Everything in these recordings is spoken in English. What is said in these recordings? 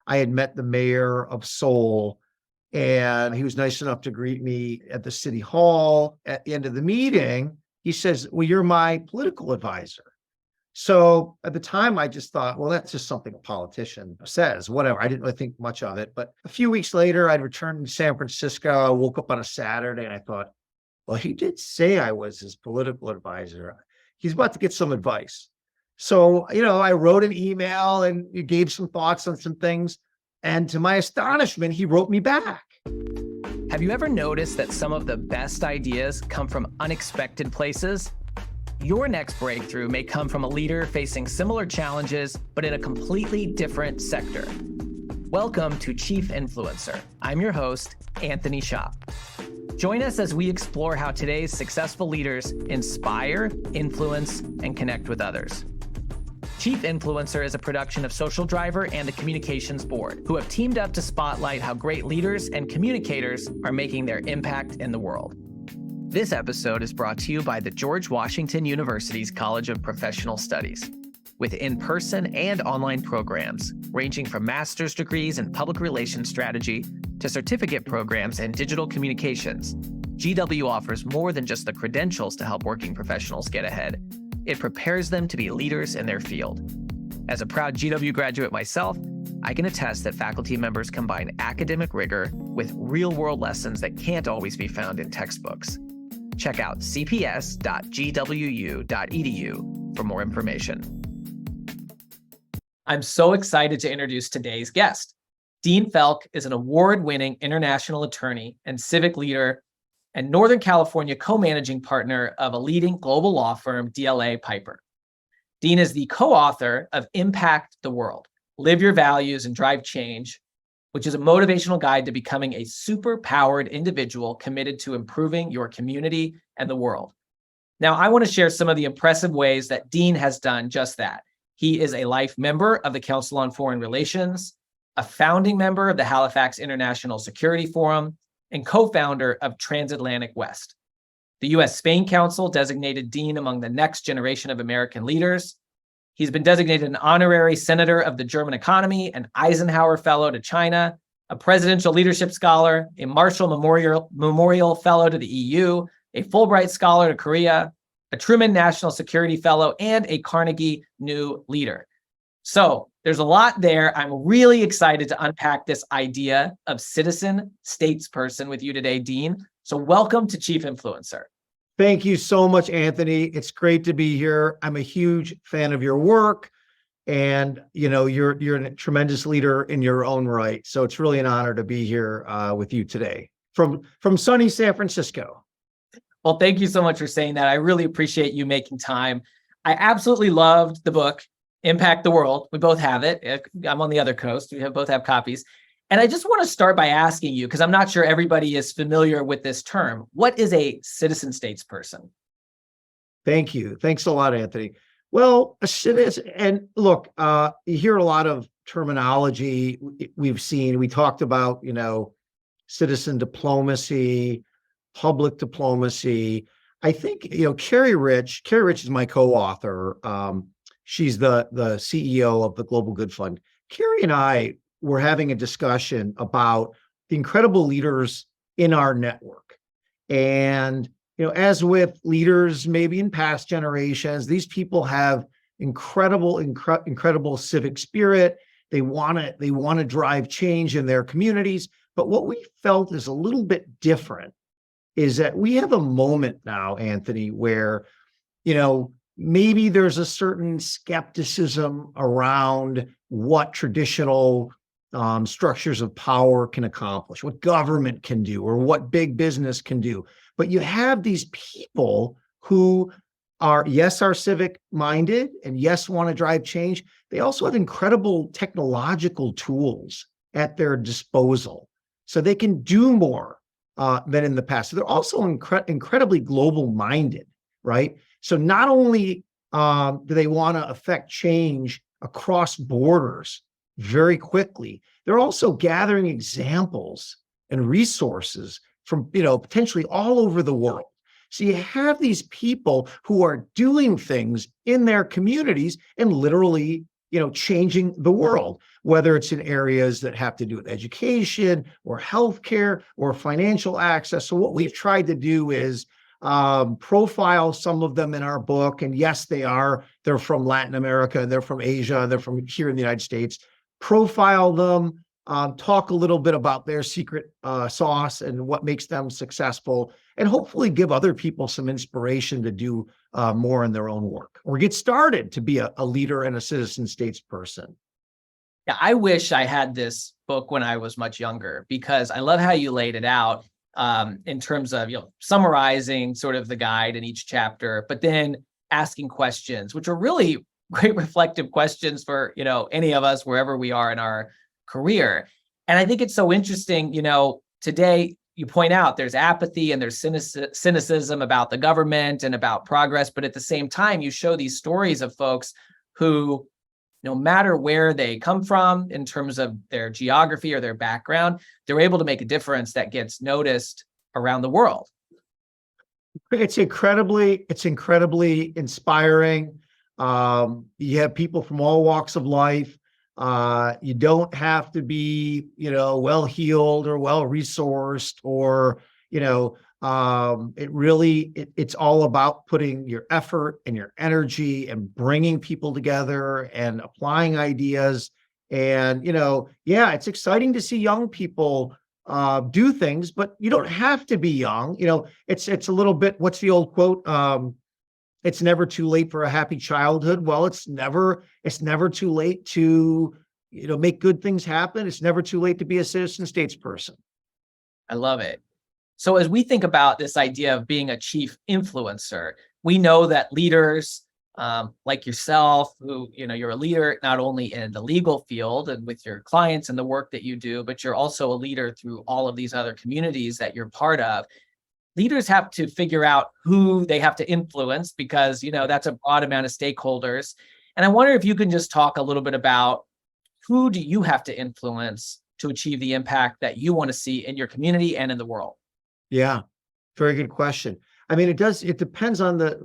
I had met the mayor of Seoul, and he was nice enough to greet me at the city hall. At the end of the meeting, he says, "Well, you're my political advisor." So at the time, I just thought, well, that's just something a politician says, whatever. I didn't really think much of it. But a few weeks later, I'd returned to San Francisco. I woke up on a Saturday and I thought, well, he did say I was his political advisor. He's about to get some advice. So, I wrote an email and gave some thoughts on some things. And to my astonishment, he wrote me back. Have you ever noticed that some of the best ideas come from unexpected places? Your next breakthrough may come from a leader facing similar challenges, but in a completely different sector. Welcome to Chief Influencer. I'm your host, Anthony Shop. Join us as we explore how today's successful leaders inspire, influence, and connect with others. Chief Influencer is a production of Social Driver and the Communications Board, who have teamed up to spotlight how great leaders and communicators are making their impact in the world. This episode is brought to you by the George Washington University's College of Professional Studies. With in-person and online programs, ranging from master's degrees in public relations strategy to certificate programs in digital communications, GW offers more than just the credentials to help working professionals get ahead. It prepares them to be leaders in their field. As a proud GW graduate myself, I can attest that faculty members combine academic rigor with real-world lessons that can't always be found in textbooks. Check out cps.gwu.edu for more information. I'm so excited to introduce today's guest. Dean Fealk is an award-winning international attorney and civic leader and Northern California co-managing partner of a leading global law firm, DLA Piper. Dean is the co-author of Impact the World, Live Your Values and Drive Change, which is a motivational guide to becoming a superpowered individual committed to improving your community and the world. Now, I want to share some of the impressive ways that Dean has done just that. He is a life member of the Council on Foreign Relations, a founding member of the Halifax International Security Forum, and co-founder of Transatlantic West. The U.S. Spain Council designated Dean among the next generation of American leaders. He's been designated an honorary senator of the German economy, an Eisenhower Fellow to China, a Presidential Leadership Scholar, a Marshall Memorial Fellow to the EU, a Fulbright Scholar to Korea, a Truman National Security Fellow, and a Carnegie New Leader. So there's a lot there. I'm really excited to unpack this idea of citizen statesperson with you today, Dean. So welcome to Chief Influencer. Thank you so much, Anthony. It's great to be here. I'm a huge fan of your work, and you're a tremendous leader in your own right. So it's really an honor to be here with you today from sunny San Francisco. Well, thank you so much for saying that. I really appreciate you making time. I absolutely loved the book, Impact the World. We both have it. I'm on the other coast. We both have copies. And I just want to start by asking you, because I'm not sure everybody is familiar with this term. What is a citizen statesperson? Thank you. Thanks a lot, Anthony. Well, a citizen, and look, you hear a lot of terminology we talked about, citizen diplomacy, public diplomacy. I think, Carrie Rich is my co-author. She's the CEO of the Global Good Fund. Carrie and I were having a discussion about the incredible leaders in our network. And, as with leaders, maybe in past generations, these people have incredible civic spirit. They want to drive change in their communities. But what we felt is a little bit different is that we have a moment now, Anthony, where, maybe there's a certain skepticism around what traditional structures of power can accomplish, what government can do, or what big business can do. But you have these people who are civic-minded and want to drive change. They also have incredible technological tools at their disposal, so they can do more than in the past. So they're also incredibly global-minded, right? So not only do they want to affect change across borders very quickly, they're also gathering examples and resources from, potentially all over the world. So you have these people who are doing things in their communities and literally, changing the world. whether it's in areas that have to do with education or healthcare or financial access. So what we've tried to do is profile some of them in our book. And yes, they're from Latin America, they're from Asia, they're from here in the United States. Profile them, talk a little bit about their secret sauce and what makes them successful, and hopefully give other people some inspiration to do more in their own work or get started to be a leader and a citizen statesperson. Yeah, I wish I had this book when I was much younger, because I love how you laid it out in terms of, summarizing sort of the guide in each chapter, but then asking questions, which are really great reflective questions for, any of us, wherever we are in our career. And I think it's so interesting, today you point out there's apathy and there's cynicism about the government and about progress, but at the same time, you show these stories of folks who, no matter where they come from in terms of their geography or their background, they're able to make a difference that gets noticed around the world. It's incredibly inspiring. You have people from all walks of life. You don't have to be, well-heeled or well-resourced or, it's all about putting your effort and your energy and bringing people together and applying ideas. And, it's exciting to see young people do things, but you don't have to be young. It's a little bit, what's the old quote? It's never too late for a happy childhood. Well, it's never too late to, make good things happen. It's never too late to be a citizen statesperson. I love it. So as we think about this idea of being a chief influencer, we know that leaders like yourself, who, you're a leader not only in the legal field and with your clients and the work that you do, but you're also a leader through all of these other communities that you're part of. Leaders have to figure out who they have to influence, because, that's a broad amount of stakeholders. And I wonder if you can just talk a little bit about who do you have to influence to achieve the impact that you want to see in your community and in the world? Yeah, very good question. I mean, it depends on the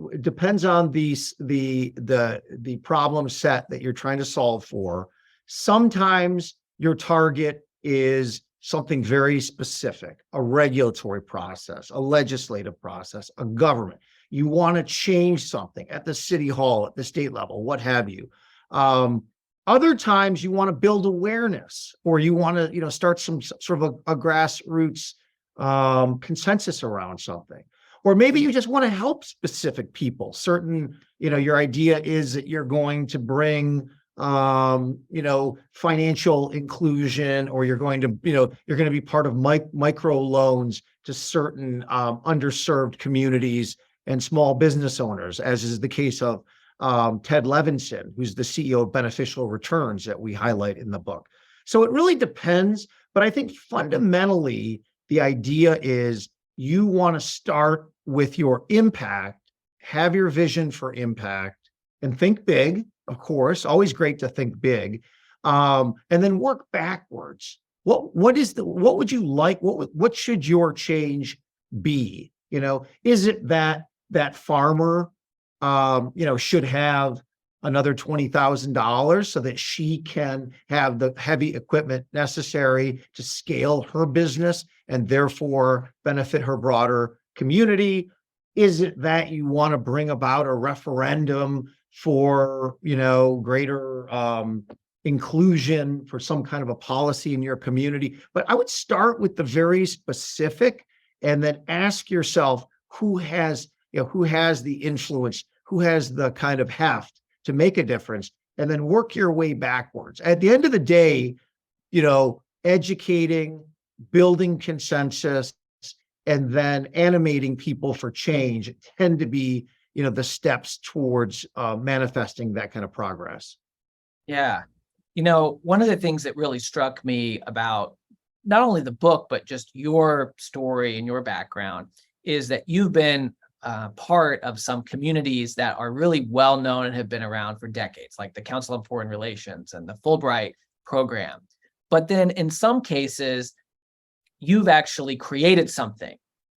problem set that you're trying to solve for. Sometimes your target is something very specific, a regulatory process, a legislative process, a government. You want to change something at the city hall, at the state level, what have you. Other times you want to build awareness, or you want to, start some sort of a grassroots consensus around something. Or maybe you just want to help specific people. Certain, your idea is that you're going to bring, financial inclusion, or you're going to be part of micro loans to certain underserved communities and small business owners, as is the case of Ted Levinson, who's the CEO of Beneficial Returns that we highlight in the book. So it really depends, but I think fundamentally the idea is you want to start with your impact, have your vision for impact, and think big, of course, always great to think big, and then work backwards. What would you like? What should your change be? Is it that farmer, should have another $20,000 so that she can have the heavy equipment necessary to scale her business and therefore benefit her broader community? Is it that you want to bring about a referendum for, greater inclusion for some kind of a policy in your community? But I would start with the very specific and then ask yourself who has the influence, who has the kind of heft to make a difference, and then work your way backwards. At the end of the day, educating, building consensus, and then animating people for change tend to be, the steps towards manifesting that kind of progress. Yeah. One of the things that really struck me about not only the book, but just your story and your background is that you've been part of some communities that are really well known and have been around for decades, like the Council on Foreign Relations and the Fulbright program. But then in some cases, you've actually created something.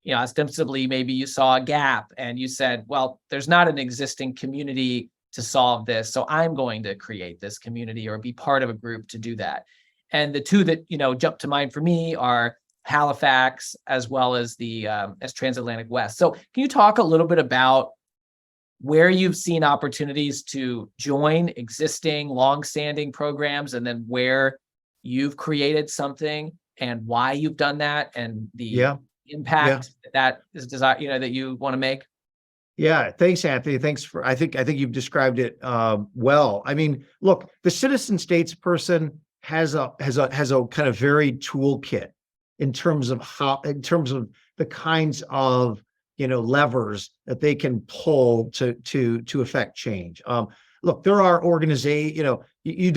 Ostensibly, maybe you saw a gap and you said, well, there's not an existing community to solve this. So I'm going to create this community or be part of a group to do that. And the two that, jump to mind for me are Halifax as well as the as Transatlantic West. So can you talk a little bit about where you've seen opportunities to join existing longstanding programs, and then where you've created something and why you've done that, and the impact that is desired, that you want to make? Yeah, thanks, Anthony. I think you've described it well. I mean, look, the citizen statesperson has a kind of varied toolkit in terms of the kinds of levers that they can pull to affect change. Look, there are organizations. You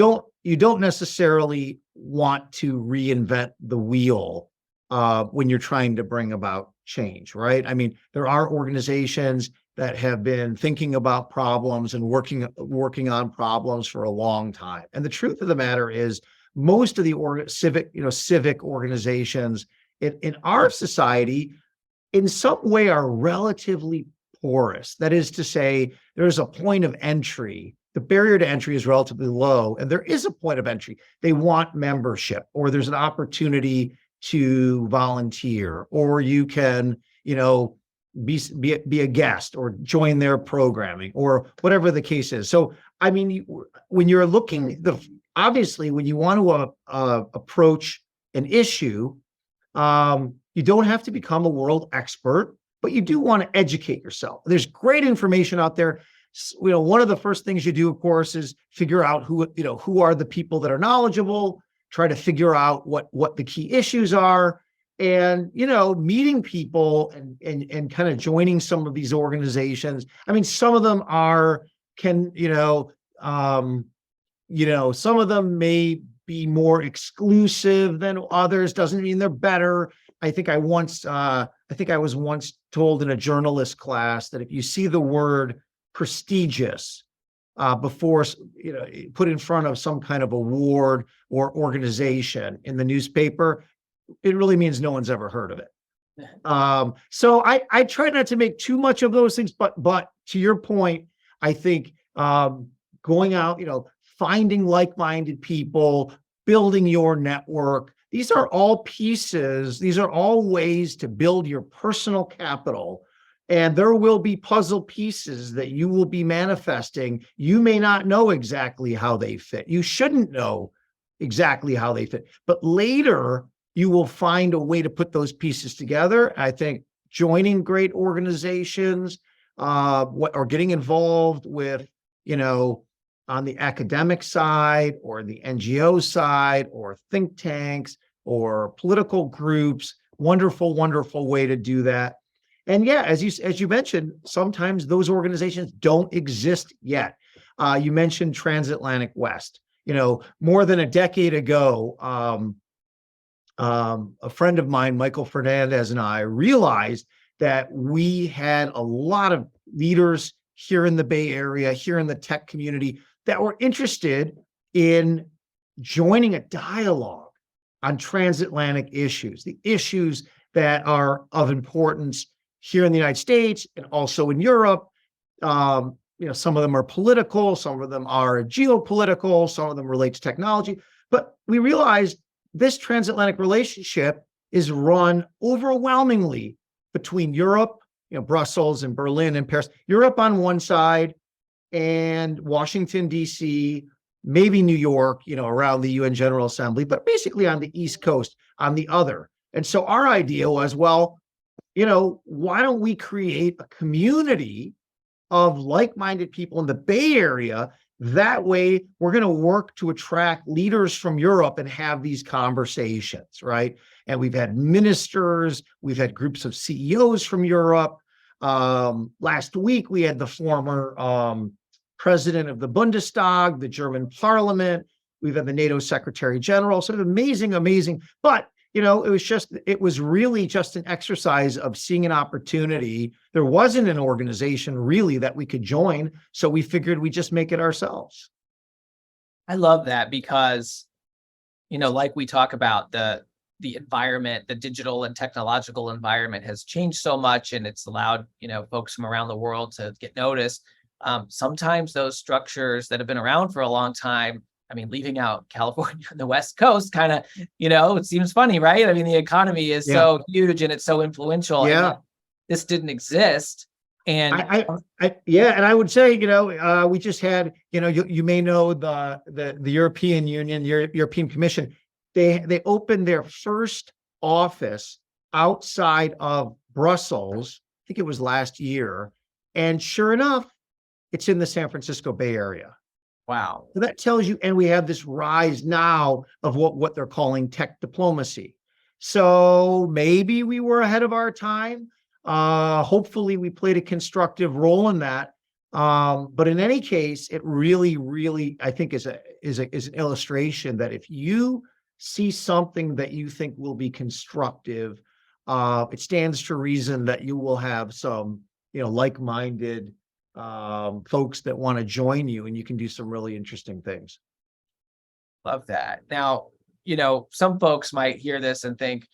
don't necessarily want to reinvent the wheel when you're trying to bring about change, right? I mean, there are organizations that have been thinking about problems and working on problems for a long time. And the truth of the matter is, most of the civic organizations in our society, in some way, are relatively porous. That is to say, there's a point of entry. The barrier to entry is relatively low, and there is a point of entry. They want membership, or there's an opportunity to volunteer, or you can, be a guest or join their programming, or whatever the case is. So, I mean, when you're looking, obviously, when you want to approach an issue, you don't have to become a world expert, but you do want to educate yourself. There's great information out there. One of the first things you do, of course, is figure out who are the people that are knowledgeable, try to figure out what the key issues are, and, meeting people and kind of joining some of these organizations. I mean, some of them some of them may be more exclusive than others. Doesn't mean they're better. I think I was once told in a journalist class that if you see the word prestigious before, put in front of some kind of award or organization in the newspaper, it really means no one's ever heard of it. So I try not to make too much of those things, but to your point, I think going out, finding like-minded people, building your network, these are all pieces. These are all ways to build your personal capital. And there will be puzzle pieces that you will be manifesting. You may not know exactly how they fit. You shouldn't know exactly how they fit. But later, you will find a way to put those pieces together. I think joining great organizations, or getting involved with, on the academic side or the NGO side or think tanks or political groups, wonderful, wonderful way to do that. And yeah, as you mentioned, sometimes those organizations don't exist yet. You mentioned Transatlantic West. More than a decade ago, a friend of mine, Michael Fernandez, and I realized that we had a lot of leaders here in the Bay Area, here in the tech community, that were interested in joining a dialogue on transatlantic issues, the issues that are of importance here in the United States and also in Europe. Some of them are political, some of them are geopolitical, some of them relate to technology. But we realized this transatlantic relationship is run overwhelmingly between Europe, Brussels and Berlin and Paris, Europe on one side, and Washington, D.C., maybe New York, around the UN General Assembly, but basically on the East Coast on the other. And so our idea was, well, why don't we create a community of like-minded people in the Bay Area? That way, we're going to work to attract leaders from Europe and have these conversations, right? And we've had ministers, we've had groups of CEOs from Europe. Last week, we had the former president of the Bundestag, the German parliament. We've had the NATO Secretary General. So amazing, amazing. But it was really just an exercise of seeing an opportunity. There wasn't an organization really that we could join, so we figured we'd just make it ourselves. I love that because, like we talk about, the environment, the digital and technological environment has changed so much, and it's allowed, folks from around the world to get noticed. Sometimes those structures that have been around for a long time, I mean, leaving out California and the West Coast kind of, it seems funny, right? I mean, the economy is so huge and it's so influential. And yet this didn't exist. And and I would say, we just had, you may know the European Union, European Commission, they opened their first office outside of Brussels. I think it was last year. And sure enough, it's in the San Francisco Bay Area. Wow. So that tells you, and we have this rise now of what they're calling tech diplomacy. So maybe we were ahead of our time. Hopefully we played a constructive role in that. But in any case, it really, really, I think is an illustration that if you see something that you think will be constructive, it stands to reason that you will have some, like-minded folks that want to join you, and you can do some really interesting things. Love that. Now, some folks might hear this and think,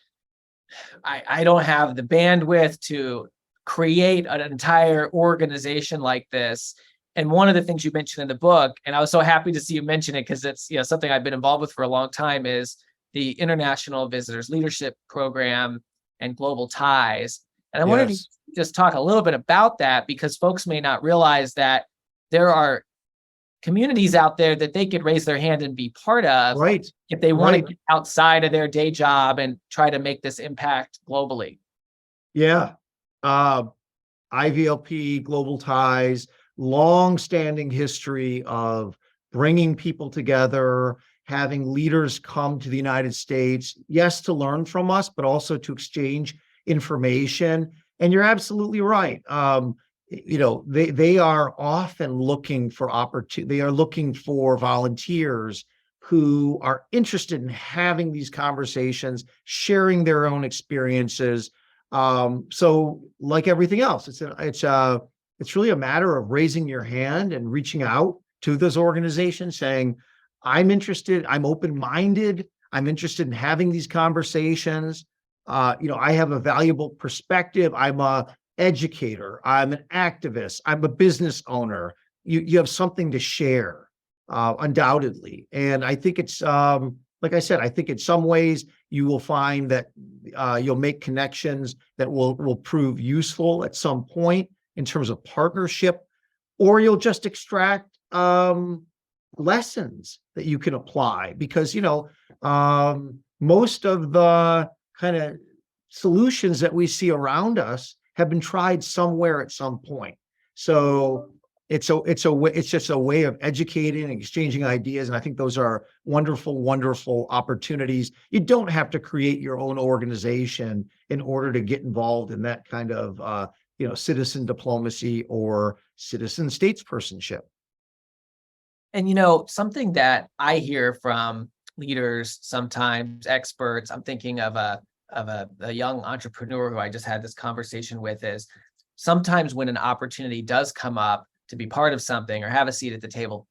I don't have the bandwidth to create an entire organization like this. And one of the things you mentioned in the book, and I was so happy to see you mention it because it's something I've been involved with for a long time, is the International Visitors Leadership Program and Global Ties. And I wanted to just talk a little bit about that because folks may not realize that there are communities out there that they could raise their hand and be part of if they want to get outside of their day job and try to make this impact globally. Yeah. IVLP, Global Ties, long-standing history of bringing people together, having leaders come to the United States, yes, to learn from us, but also to exchange information. And you're absolutely right. They are often looking for opportunity. They are looking for volunteers who are interested in having these conversations, sharing their own experiences. So like everything else, it's really a matter of raising your hand and reaching out to those organizations saying, I'm interested, I'm open-minded, I'm interested in having these conversations. I have a valuable perspective. I'm a educator, I'm an activist, I'm a business owner. You have something to share, undoubtedly. And I think it's, like I said, I think in some ways you will find that you'll make connections that will prove useful at some point in terms of partnership, or you'll just extract lessons that you can apply because, most of the kind of solutions that we see around us have been tried somewhere at some point. So it's just a way of educating and exchanging ideas. And I think those are wonderful, wonderful opportunities. You don't have to create your own organization in order to get involved in that kind of, citizen diplomacy or citizen statespersonship. And, something that I hear from leaders, sometimes experts, I'm thinking of a young entrepreneur who I just had this conversation with, is sometimes when an opportunity does come up to be part of something or have a seat at the table,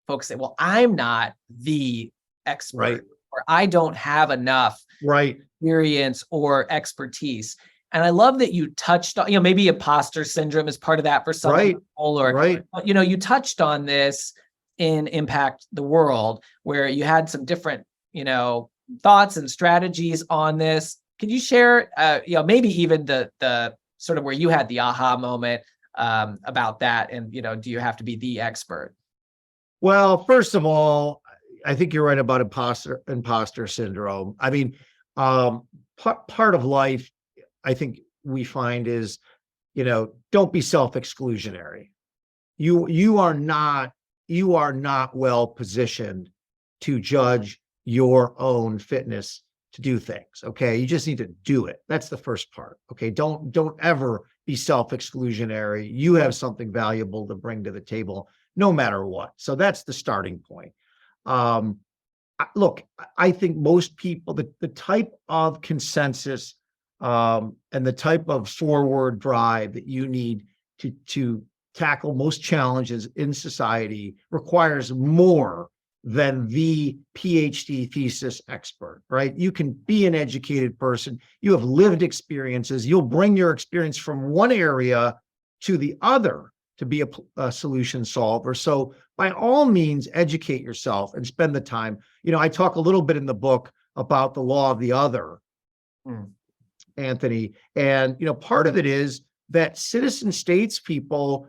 folks say, well, I'm not the expert, or I don't have enough experience or expertise. And I love that you touched on, maybe imposter syndrome is part of that for some people, or, you touched on this in Impact the World, where you had some different, thoughts and strategies on this. Could you share, maybe even the sort of where you had the aha moment about that? And, do you have to be the expert? Well, first of all, I think you're right about imposter syndrome. I mean, part of life, I think we find is, don't be self-exclusionary. You are not well positioned to judge your own fitness to do things. Okay. You just need to do it. That's the first part. Okay. Don't ever be self-exclusionary. You have something valuable to bring to the table, no matter what. So that's the starting point. Look, I think most people, the type of consensus and the type of forward drive that you need to tackle most challenges in society requires more than the PhD thesis expert, right? You can be an educated person. You have lived experiences. You'll bring your experience from one area to the other. to be a solution solver. So by all means, educate yourself and spend the time. I talk a little bit in the book about the law of the other, Anthony. And, part of it is that citizen states people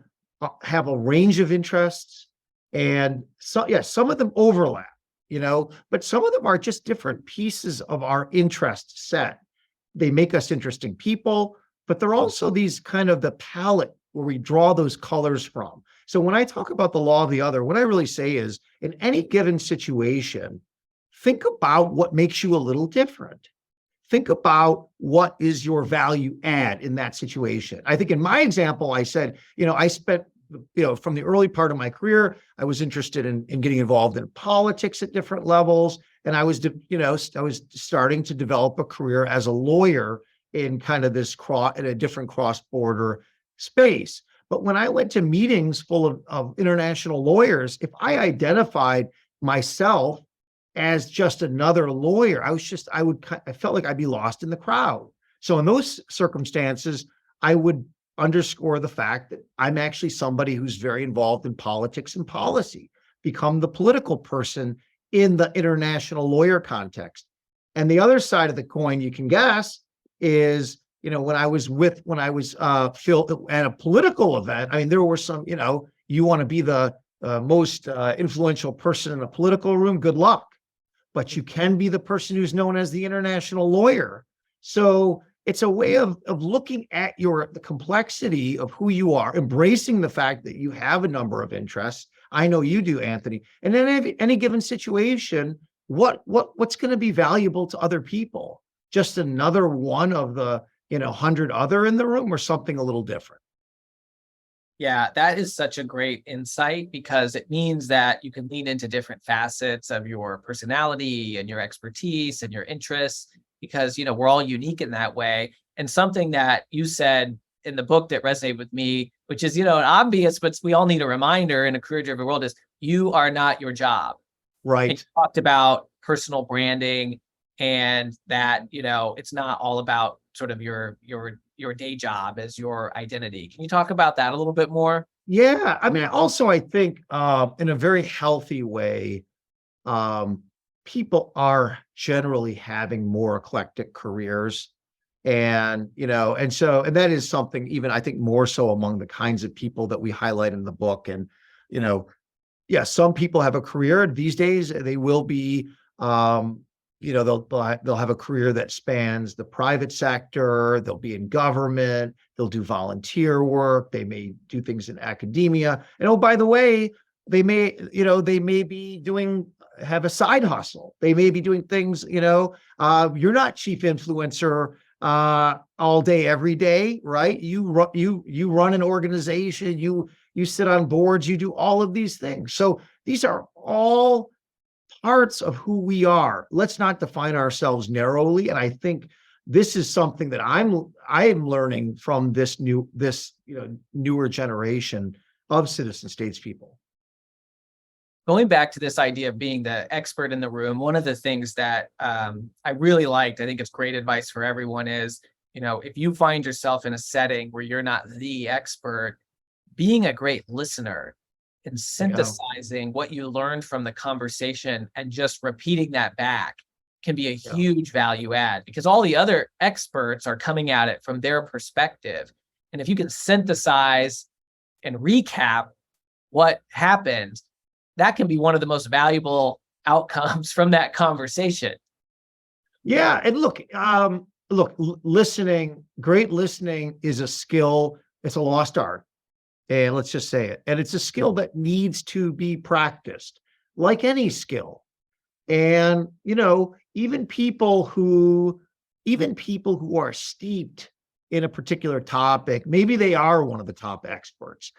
have a range of interests, and some of them overlap, but some of them are just different pieces of our interest set. They make us interesting people, but they're also these kind of the palette where we draw those colors from. So when I talk about the law of the other, what I really say is, in any given situation, think about what makes you a little different. Think about what is your value add in that situation. I think in my example, I said, I spent, from the early part of my career, I was interested in getting involved in politics at different levels. And I was starting to develop a career as a lawyer in kind of this in a different cross-border space. But when I went to meetings full of international lawyers, if I identified myself as just another lawyer, I felt like I'd be lost in the crowd. So in those circumstances, I would underscore the fact that I'm actually somebody who's very involved in politics and policy, become the political person in the international lawyer context. And the other side of the coin, you can guess, is, when I was Fealk at a political event, I mean, there were some, you want to be the most influential person in a political room, good luck. But you can be the person who's known as the international lawyer. So it's a way of looking at the complexity of who you are, embracing the fact that you have a number of interests. I know you do, Anthony. And in any given situation, what's going to be valuable to other people? Just another one of the 100 other in the room, or something a little different? Yeah, that is such a great insight, because it means that you can lean into different facets of your personality and your expertise and your interests, because, we're all unique in that way. And something that you said in the book that resonated with me, which is, obvious, but we all need a reminder in a career-driven world, is you are not your job. Right. And you talked about personal branding, and that, it's not all about sort of your day job as your identity. Can you talk about that a little bit more? Yeah. I mean, also, I think in a very healthy way, people are generally having more eclectic careers. And that is something, even I think more so among the kinds of people that we highlight in the book. And, some people have a career these days. They will be, they'll have a career that spans the private sector. They'll be in government. They'll do volunteer work. They may do things in academia. And oh, by the way, they may have a side hustle. They may be doing things, you're not chief influencer all day, every day, right? You run an organization, you sit on boards, you do all of these things. So these are all parts of who we are. Let's not define ourselves narrowly. And I think this is something that I am learning from this newer generation of citizen states people. Going back to this idea of being the expert in the room, one of the things that I really liked, I think it's great advice for everyone, is, if you find yourself in a setting where you're not the expert, being a great listener and synthesizing what you learned from the conversation and just repeating that back can be a huge value add, because all the other experts are coming at it from their perspective. And if you can synthesize and recap what happened, that can be one of the most valuable outcomes from that conversation. Yeah. And look, great listening is a skill. It's a lost art. And let's just say it. And it's a skill that needs to be practiced, like any skill. And, even people who are steeped in a particular topic, maybe they are one of the top experts.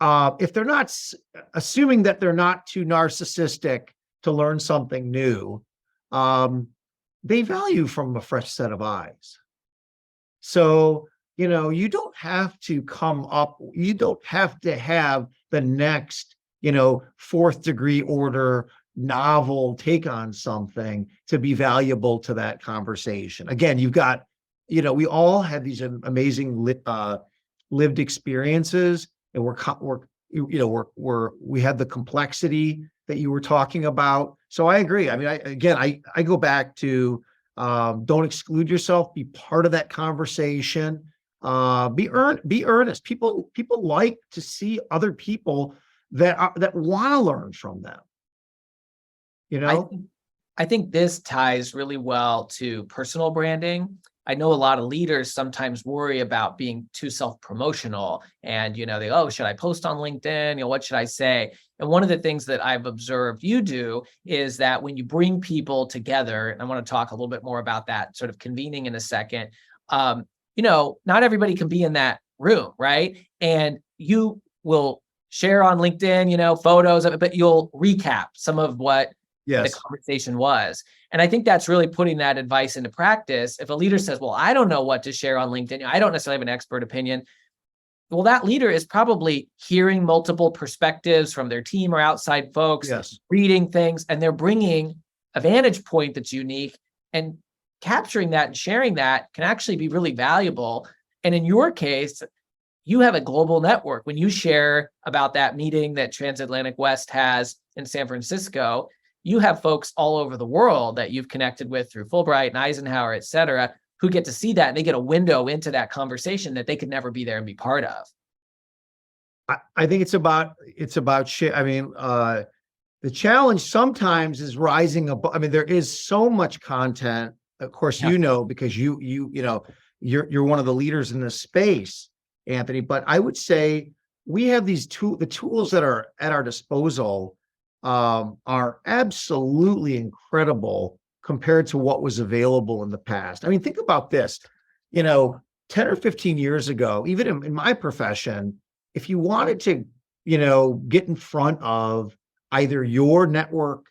If they're not, assuming that they're not too narcissistic to learn something new, they value from a fresh set of eyes. So, you don't have to you don't have to have the next, fourth degree order novel take on something to be valuable to that conversation. Again, you've got, we all have these amazing lived experiences. and we had the complexity that you were talking about. So I agree. I mean, I go back to don't exclude yourself, be part of that conversation, be earnest. People like to see other people that want to learn from them. I think this ties really well to personal branding. I know a lot of leaders sometimes worry about being too self-promotional and, should I post on LinkedIn? What should I say? And one of the things that I've observed you do is that when you bring people together, and I want to talk a little bit more about that sort of convening in a second, not everybody can be in that room, right? And you will share on LinkedIn, photos of it, but you'll recap some of what the conversation was. And I think that's really putting that advice into practice. If a leader says, well, I don't know what to share on LinkedIn, I don't necessarily have an expert opinion. Well, that leader is probably hearing multiple perspectives from their team or outside folks, reading things, and they're bringing a vantage point that's unique, and capturing that and sharing that can actually be really valuable. And in your case, you have a global network. When you share about that meeting that Transatlantic West has in San Francisco, you have folks all over the world that you've connected with through Fulbright and Eisenhower, et cetera, who get to see that, and they get a window into that conversation that they could never be there and be part of. I think it's about shit. I mean, the challenge sometimes is rising above. I mean, there is so much content, of course, because you're one of the leaders in this space, Anthony. But I would say we have the tools that are at our disposal are absolutely incredible compared to what was available in the past. I mean, think about this, 10 or 15 years ago, even in my profession, if you wanted to, get in front of either your network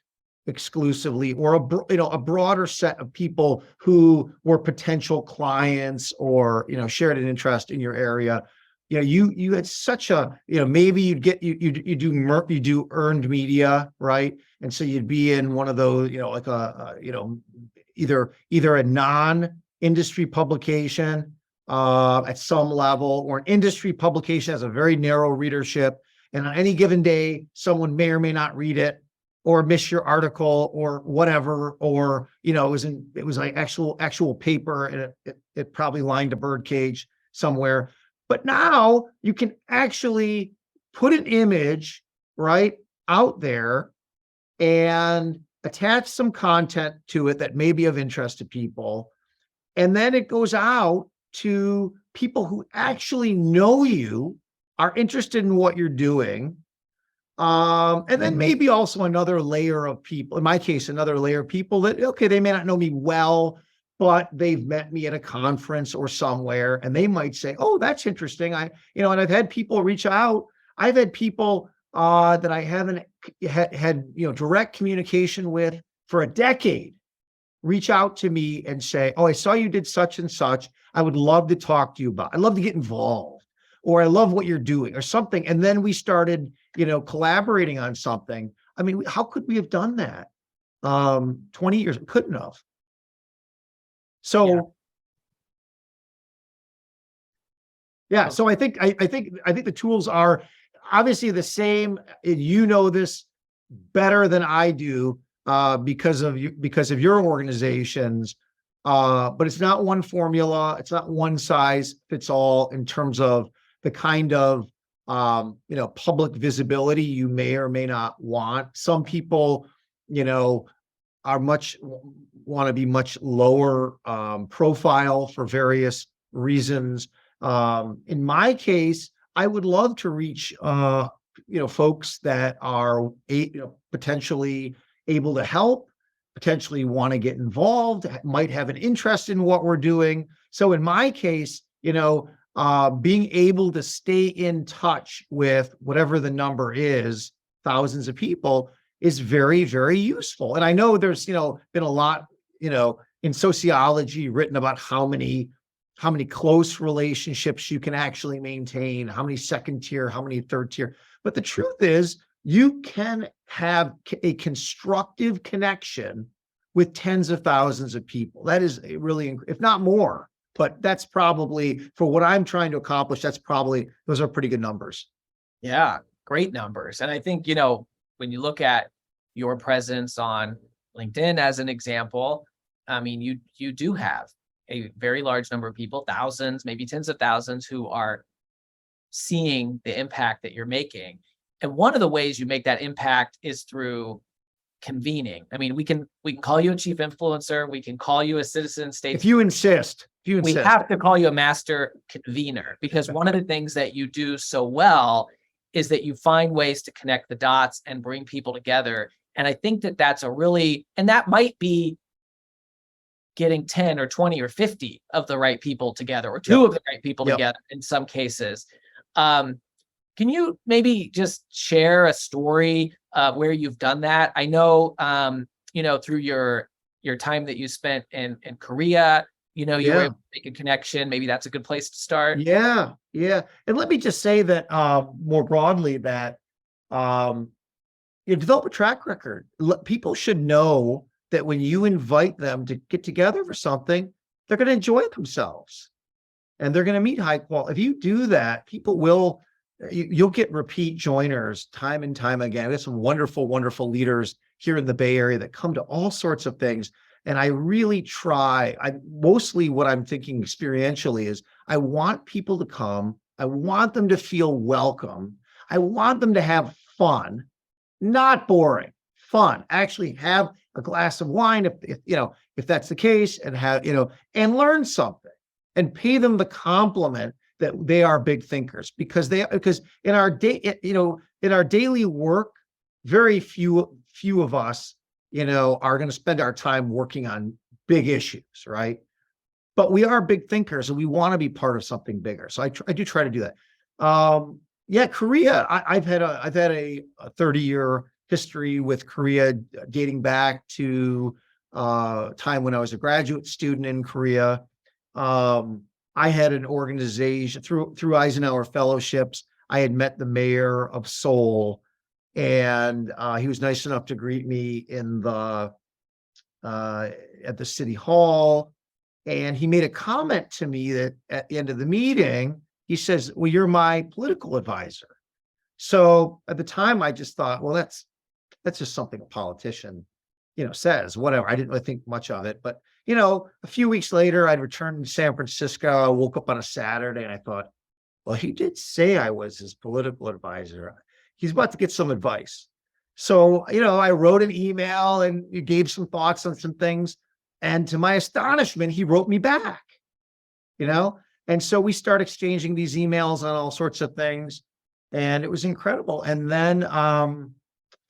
exclusively or a broader set of people who were potential clients or, shared an interest in your area, you had such a, maybe you do earned media, right? And so you'd be in one of those, like either a non-industry publication at some level, or an industry publication has a very narrow readership. And on any given day, someone may or may not read it or miss your article or whatever, or, it was like actual paper, and it probably lined a bird cage somewhere. But now you can actually put an image right out there and attach some content to it that may be of interest to people. And then it goes out to people who actually know you, are interested in what you're doing. And then maybe also another layer of people, in my case, another layer of people that, okay, they may not know me well, but they've met me at a conference or somewhere, and they might say, oh, that's interesting. And I've had people reach out. I've had people that I haven't had direct communication with for a decade reach out to me and say, oh, I saw you did such and such. I would love to talk to you about, I'd love to get involved, or I love what you're doing or something. And then we started, collaborating on something. I mean, how could we have done that? 20 years, couldn't have. So, so I think the tools are obviously the same. And this better than I do because of your organizations. But it's not one formula. It's not one size fits all in terms of the kind of public visibility you may or may not want. Some people, want to be much lower profile for various reasons. In my case, I would love to reach folks that are potentially able to help, potentially want to get involved, might have an interest in what we're doing. So in my case, being able to stay in touch with whatever the number is, thousands of people, is very, very useful. And I know there's, been a lot, in sociology written about how many close relationships you can actually maintain, how many second tier, how many third tier. But the truth is, you can have a constructive connection with tens of thousands of people. That is really, if not more, but that's probably, for what I'm trying to accomplish, those are pretty good numbers. Yeah, great numbers. And I think, when you look at your presence on LinkedIn as an example, I mean, you do have a very large number of people, thousands, maybe tens of thousands, who are seeing the impact that you're making. And one of the ways you make that impact is through convening. I mean, we can call you a chief influencer, we can call you a citizen If states. you insist, We have to call you a master convener, because one of the things that you do so well is that you find ways to connect the dots and bring people together. And I think that that's and that might be getting 10 or 20 or 50 of the right people together, or two Yep. of the right people Yep. together in some cases. Can you maybe just share a story where you've done that? I know, through your time that you spent in Korea, you were Yeah. able to make a connection. Maybe that's a good place to start. Yeah, yeah. And let me just say that more broadly that you develop a track record. People should know that when you invite them to get together for something, they're going to enjoy themselves and they're going to meet high quality. If you do that, people will, you'll get repeat joiners time and time again. There's some wonderful, wonderful leaders here in the Bay Area that come to all sorts of things. And I really mostly what I'm thinking experientially is I want people to come. I want them to feel welcome. I want them to have fun, not boring, fun. Actually have a glass of wine if that's the case, and and learn something and pay them the compliment that they are big thinkers, because in our daily work, very few of us are going to spend our time working on big issues, right? But we are big thinkers and we want to be part of something bigger. So I do try to do that. Korea, I've had a 30-year history with Korea, dating back to time when I was a graduate student in Korea. I had an organization through Eisenhower Fellowships. I had met the mayor of Seoul, and he was nice enough to greet me at the city hall. And he made a comment to me that at the end of the meeting, he says, "Well, you're my political advisor." So at the time, I just thought, well, that's just something a politician, says, whatever. I didn't really think much of it. But, a few weeks later, I'd returned to San Francisco. I woke up on a Saturday and I thought, well, he did say I was his political advisor. He's about to get some advice. So, I wrote an email and gave some thoughts on some things. And to my astonishment, he wrote me back, and so we start exchanging these emails on all sorts of things. And it was incredible. And then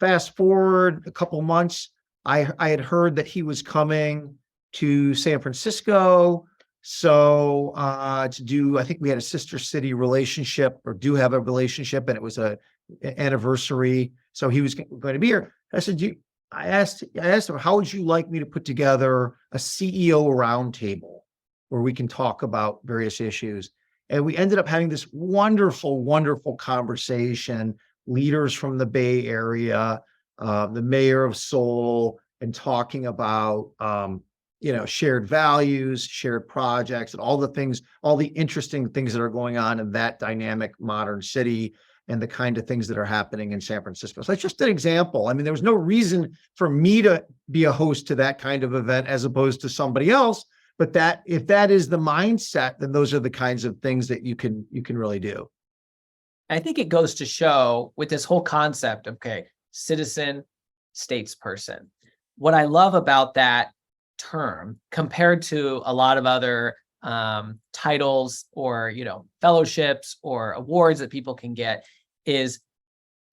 fast forward a couple months, I had heard that he was coming to San Francisco. So I think we had a sister city relationship, or do have a relationship, and it was an anniversary. So he was going to be here. I asked him, how would you like me to put together a CEO roundtable where we can talk about various issues? And we ended up having this wonderful, wonderful conversation, leaders from the Bay Area, the mayor of Seoul, and talking about, shared values, shared projects, and all the interesting things that are going on in that dynamic modern city, and the kind of things that are happening in San Francisco. So that's just an example. I mean, there was no reason for me to be a host to that kind of event as opposed to somebody else. But if that is the mindset, then those are the kinds of things that you can really do. I think it goes to show with this whole concept of, citizen, statesperson. What I love about that term compared to a lot of other titles or, fellowships or awards that people can get is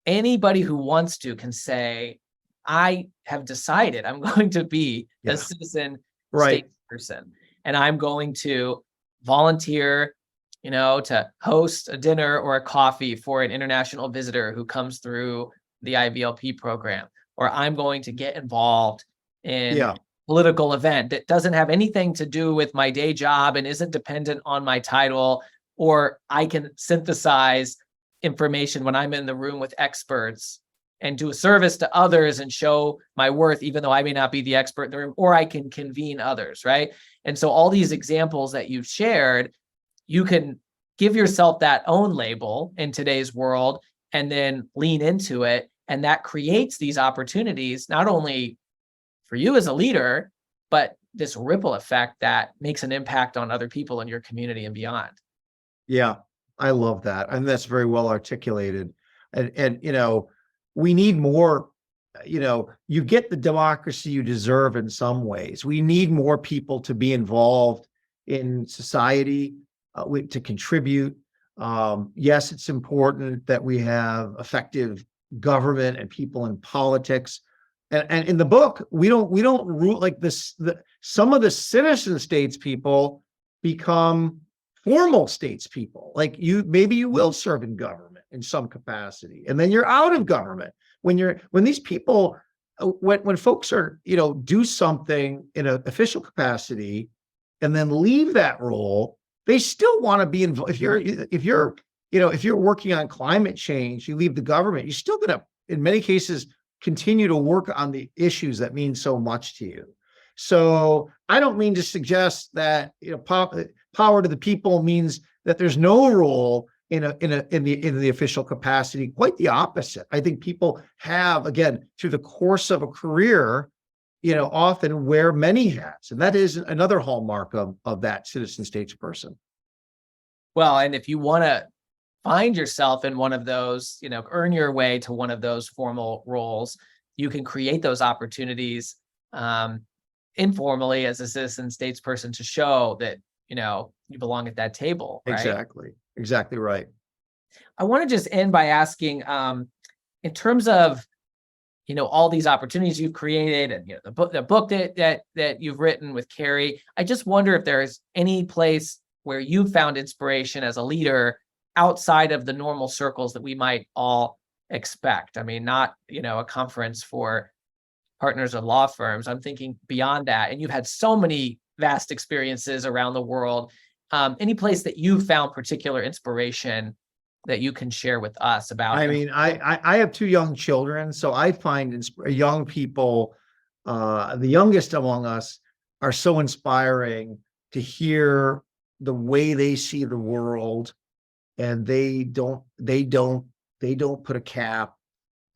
anybody who wants to can say, I have decided I'm going to be a citizen, right, statesperson, and I'm going to volunteer, to host a dinner or a coffee for an international visitor who comes through the IVLP program, or I'm going to get involved in a political event that doesn't have anything to do with my day job and isn't dependent on my title, or I can synthesize information when I'm in the room with experts and do a service to others and show my worth, even though I may not be the expert in the room, or I can convene others, right? And so all these examples that you've shared, you can give yourself that own label in today's world and then lean into it. And that creates these opportunities, not only for you as a leader, but this ripple effect that makes an impact on other people in your community and beyond. Yeah, I love that. And that's very well articulated. And we need more, you get the democracy you deserve in some ways. We need more people to be involved in society, to contribute. Yes, it's important that we have effective government and people in politics. And in the book, we don't rule like this. Some of the citizen states people become formal states people. Like maybe you will serve in government in some capacity, and then you're out of government. When these people, when folks are, do something in an official capacity and then leave that role, they still want to be involved. If you're working on climate change, you leave the government, you're still going to, in many cases, continue to work on the issues that mean so much to you. So I don't mean to suggest that power to the people means that there's no role in the official capacity. Quite the opposite. I think people have, again, through the course of a career, often wear many hats, and that is another hallmark of that citizen statesperson. Well, and if you want to find yourself in one of those, earn your way to one of those formal roles, you can create those opportunities informally as a citizen statesperson to show that, you belong at that table. Right? Exactly right. I want to just end by asking, in terms of, all these opportunities you've created and the book that you've written with Carrie, I just wonder if there's any place where you found inspiration as a leader outside of the normal circles that we might all expect. I mean, not, a conference for partners of law firms. I'm thinking beyond that. And you've had so many vast experiences around the world. Any place that you found particular inspiration that you can share with us about? I mean, I have 2 young children, so I find young people, the youngest among us, are so inspiring to hear the way they see the world. And they don't put a cap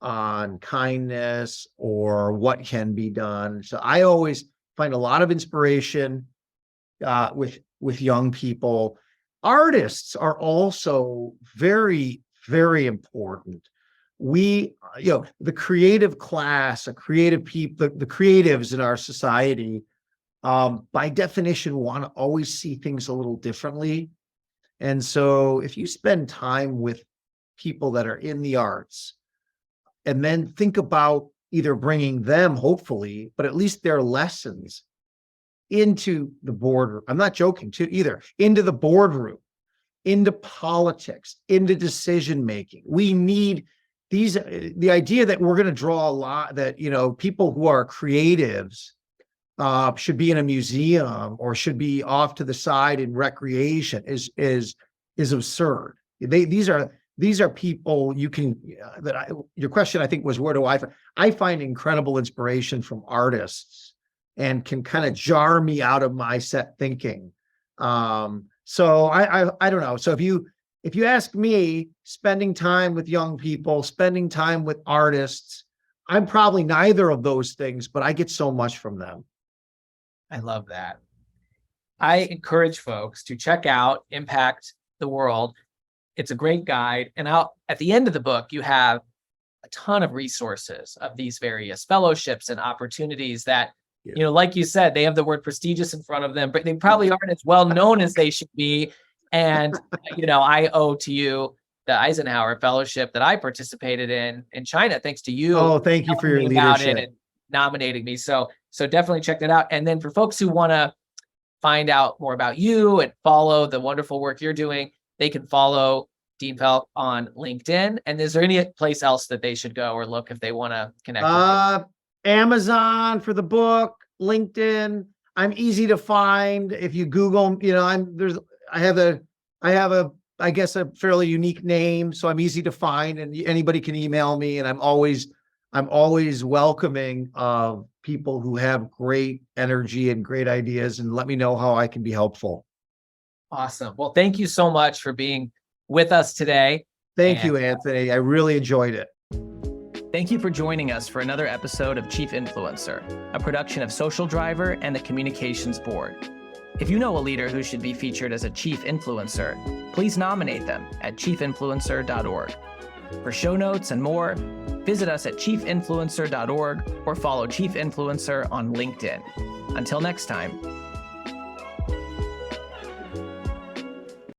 on kindness or what can be done. So I always find a lot of inspiration with young people. Artists are also very, very important. The creative class, the creative people, the creatives in our society, by definition, want to always see things a little differently. And so if you spend time with people that are in the arts and then think about either bringing them, hopefully, but at least their lessons into the boardroom, I'm not joking, into the boardroom, into politics, into decision-making. We need the idea that we're going to draw a lot, that, people who are creatives should be in a museum or should be off to the side in recreation is absurd. These are people you can, your question, I think, was where do I find incredible inspiration from artists and can kind of jar me out of my set thinking. So I don't know. So if you ask me, spending time with young people, spending time with artists, I'm probably neither of those things, but I get so much from them. I love that. I encourage folks to check out Impact the World. It's a great guide. And at the end of the book, you have a ton of resources of these various fellowships and opportunities that, like you said, they have the word prestigious in front of them, but they probably aren't as well known as they should be. And, I owe to you the Eisenhower Fellowship that I participated in China, thanks to you. Oh, thank you for your leadership and nominating me. So definitely check that out. And then for folks who want to find out more about you and follow the wonderful work you're doing, they can follow Dean Fealk on LinkedIn. And is there any place else that they should go or look if they want to connect with you? Amazon for the book, LinkedIn. I'm easy to find. If you Google, I have a fairly unique name, so I'm easy to find, and anybody can email me, and I'm always welcoming of people who have great energy and great ideas, and let me know how I can be helpful. Awesome. Well, thank you so much for being with us today. Thank you, Anthony. I really enjoyed it. Thank you for joining us for another episode of Chief Influencer, a production of Social Driver and the Communications Board. If you know a leader who should be featured as a Chief Influencer, please nominate them at chiefinfluencer.org. For show notes and more, visit us at chiefinfluencer.org or follow Chief Influencer on LinkedIn. Until next time.